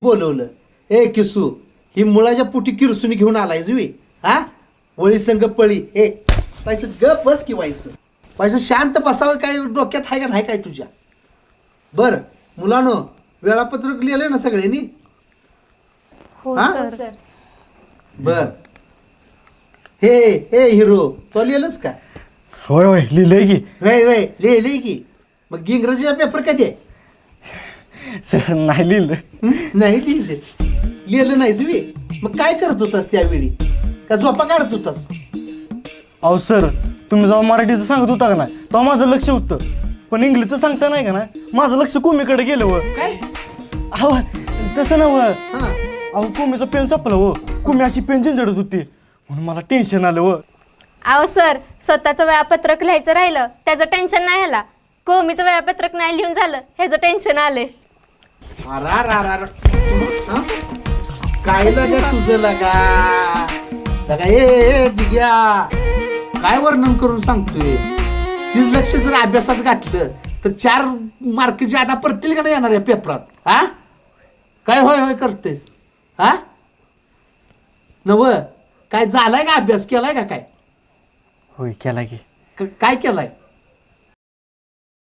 बोलवलं. ए किसू, ही मुळाच्या पुटी किरसून घेऊन आलाय जुई. हा वळी संग पळी. ए पैसे गप बस की व्हायचं पैसे शांत बसावं. काय डोक्यात आहे का नाही काय तुझ्या? बर मुलानो, वेळापत्रक लिहिलंय ना सगळ्यांनी? हो हा? सर. बर. हे हे हिरो, तो लिहिलंच का? होय होय लिहिलंय की. वय वय लिहिलंय की. मग इंग्रजीचा पेपर कधी आहे? सर नाही लिहिलं. नाही लिहिलं. लिहिलं नाही जुई. मग काय करत होतास त्यावेळी? का झोपा काढत होतास? अहो सर, तुम्ही जेव्हा मराठीचं सांगत होता का नाही तेव्हा माझं लक्ष होतं, पण इंग्लिशचं सांगता नाही का ना माझं लक्ष कोमीकडे गेलं व. काय? अहो तसं नव. हा अहो कोमीचं पेन संपलं व. कोमी अशी पेन झंझडत होती म्हणून मला टेन्शन आलं व. अहो सर, स्वतःचं वेळापत्रक लिहायचं राहिलं त्याचं टेन्शन नाही ह्याला. कोमीचं वेळापत्रक नाही लिहून झालं ह्याचं टेन्शन आले. हा? काय लागा तुझं लगा ए दिग्या, काय वर्णन करून सांगतोय? तीच लक्ष जर अभ्यासात घातलं तर 4 मार्क ज्यादा पडतील का नाही येणार या पेपरात? हा काय होय होय करतेस? हा नव काय झालाय का? अभ्यास केलाय का? काय होय केला की. काय केलाय?